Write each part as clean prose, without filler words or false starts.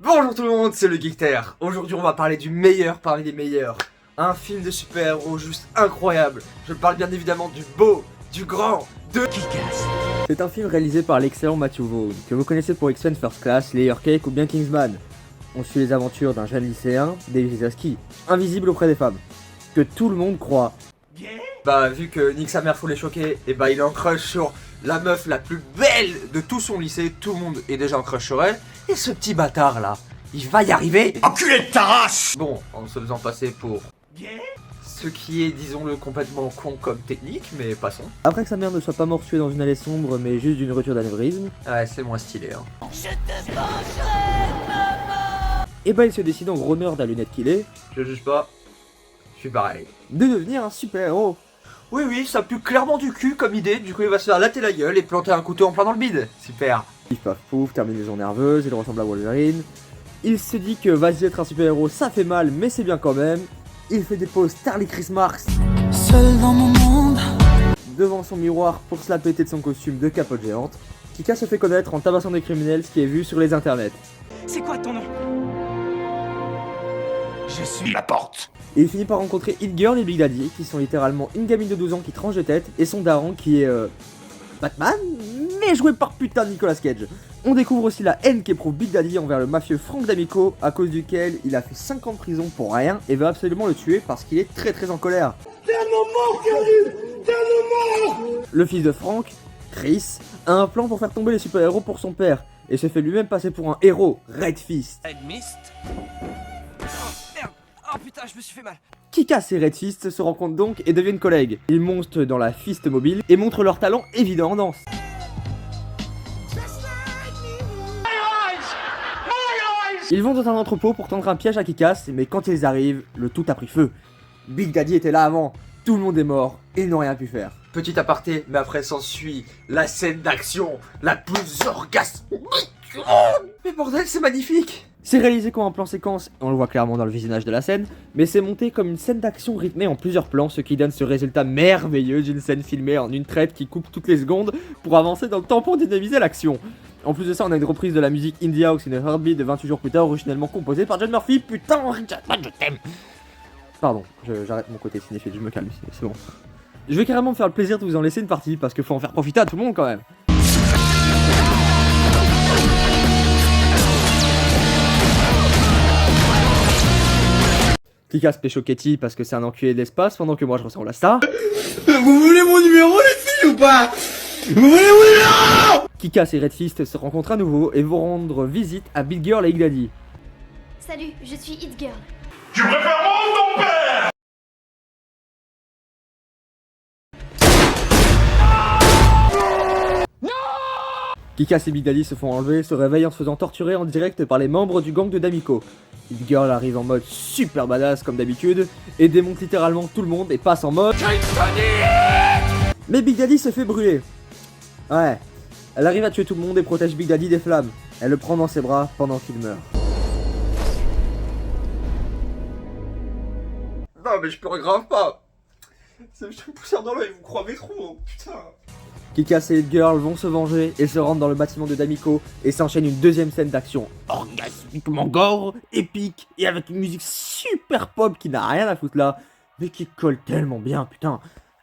Bonjour tout le monde, c'est le Geekter. Aujourd'hui on va parler du meilleur parmi les meilleurs. Un film de super-héros juste incroyable. Je parle bien évidemment du beau, du grand, de Kick-Ass. C'est un film réalisé par l'excellent Matthew Vaughn, que vous connaissez pour X-Men First Class, Layer Cake ou bien Kingsman. On suit les aventures d'un jeune lycéen, David Zaslav, invisible auprès des femmes, que tout le monde croit. Bah vu que Nick sa mère faut les choquer, et bah il est en crush sur la meuf la plus belle de tout son lycée, tout le monde est déjà en crush sur elle, et ce petit bâtard là, il va y arriver. Enculé de ta race! Bon, en se faisant passer pour ce qui est, disons-le, complètement con comme technique, mais passons. Après que sa mère ne soit pas morte tuée dans une allée sombre, mais juste d'une rupture d'anévrisme, Ouais, c'est moins stylé hein. et bah il se décide en gros nerd à lunettes qu'il est, Je juge pas, je suis pareil. de devenir un super-héros. Oui, ça pue clairement du cul comme idée, du coup il va se faire latter la gueule et planter un couteau en plein dans le bide. Super. Pif paf pouf, terminaison nerveuse, il ressemble à Wolverine. Il se dit que vas-y être un super-héros ça fait mal mais c'est bien quand même. Il fait des poses Starly Chris Marks Seul dans mon monde. devant son miroir pour se la péter de son costume de capote géante. Kika se fait connaître en tabassant des criminels, ce qui est vu sur les internets. C'est quoi ton nom? Je suis la porte. Et il finit par rencontrer Hit Girl et Big Daddy, qui sont littéralement une gamine de 12 ans qui tranche de tête, et son daron qui est Batman, mais joué par putain de Nicolas Cage. On découvre aussi la haine qu'éprouve Big Daddy envers le mafieux Frank D'Amico, à cause duquel il a fait 5 ans de prison pour rien et veut absolument le tuer parce qu'il est très en colère. Le fils de Frank, Chris, a un plan pour faire tomber les super-héros pour son père, et se fait lui-même passer pour un héros, Red Fist. Red Mist. Merde. Oh putain, je me suis fait mal. Kick-Ass et Red Fist se rencontrent donc et deviennent collègues. Ils montent dans la Fist mobile et montrent leur talent évident en danse. Ils vont dans un entrepôt pour tendre un piège à Kick-Ass, mais quand ils arrivent, le tout a pris feu. Big Daddy était là avant, tout le monde est mort, et ils n'ont rien pu faire. Petit aparté, mais après s'ensuit la scène d'action la plus orgasmique. Mais bordel, c'est magnifique. C'est réalisé comme un plan séquence, et on le voit clairement dans le visionnage de la scène, mais c'est monté comme une scène d'action rythmée en plusieurs plans, ce qui donne ce résultat merveilleux d'une scène filmée en une traite qui coupe toutes les secondes pour avancer dans le temps pour dynamiser l'action. En plus de ça, on a une reprise de la musique Indie House in a Heartbeat de 28 jours plus tard, originellement composée par John Murphy. Putain, Henry Jackman, je t'aime. Pardon, j'arrête mon côté cinéphile, je me calme, c'est bon. Je vais carrément me faire le plaisir de vous en laisser une partie, parce qu'il faut en faire profiter à tout le monde quand même. Kick-Ass pécho Katie parce que c'est un enculé de l'espace, pendant que moi je ressemble à ça. Vous voulez mon numéro les filles ou pas? Vous voulez mon numéro? Kick-Ass et Red Fist se rencontrent à nouveau et vont rendre visite à Big Girl et Big Daddy. Salut, je suis Hit Girl. Tu préfères mon ton père? Kick-Ass et Big Daddy se font enlever, se réveillent en se faisant torturer en direct par les membres du gang de D'Amico. Hit Girl arrive en mode super badass comme d'habitude et démonte littéralement tout le monde et passe en mode Mais Big Daddy se fait brûler. Ouais, elle arrive à tuer tout le monde et protège Big Daddy des flammes. Elle le prend dans ses bras pendant qu'il meurt. Non mais je pleure grave pas. Je me pousse dans l'œil, vous croyez trop, putain. Kick-Ass et Hit Girl vont se venger et se rendent dans le bâtiment de D'Amico et s'enchaîne une deuxième scène d'action orgasmiquement gore, épique et avec une musique super pop qui n'a rien à foutre là, mais qui colle tellement bien, putain.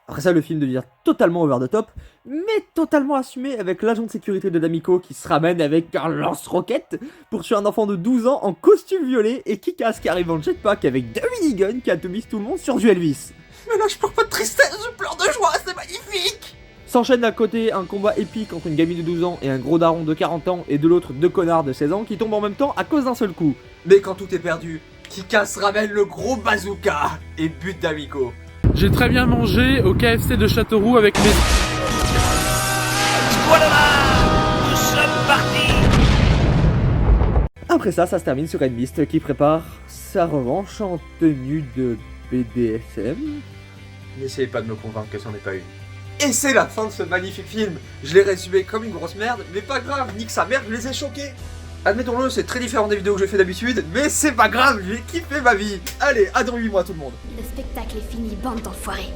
Après ça, le film devient totalement over the top, mais totalement assumé avec l'agent de sécurité de D'Amico qui se ramène avec un lance-roquette pour tuer un enfant de 12 ans en costume violet et Kick-Ass qui arrive en jetpack avec deux miniguns qui atomisent tout le monde sur du Elvis. Mais là je pleure pas de tristesse, je pleure de joie, c'est magnifique. S'enchaîne d'un côté un combat épique entre une gamine de 12 ans et un gros daron de 40 ans et de l'autre deux connards de 16 ans qui tombent en même temps à cause d'un seul coup. Mais quand tout est perdu, Kick-Ass ramène le gros bazooka et bute D'Amico. J'ai très bien mangé au KFC de Châteauroux avec mes... Voilà, nous sommes partis. Après ça se termine sur Red Mist qui prépare sa revanche en tenue de BDSM. N'essayez pas de me convaincre que c'en est pas une. Et c'est la fin de ce magnifique film. Je l'ai résumé comme une grosse merde, mais pas grave, nique sa mère, je les ai choqués. Admettons-le, c'est très différent des vidéos que je fais d'habitude, mais c'est pas grave, j'ai kiffé ma vie. Allez, à dans 8 mois tout le monde. Le spectacle est fini, bande d'enfoirés.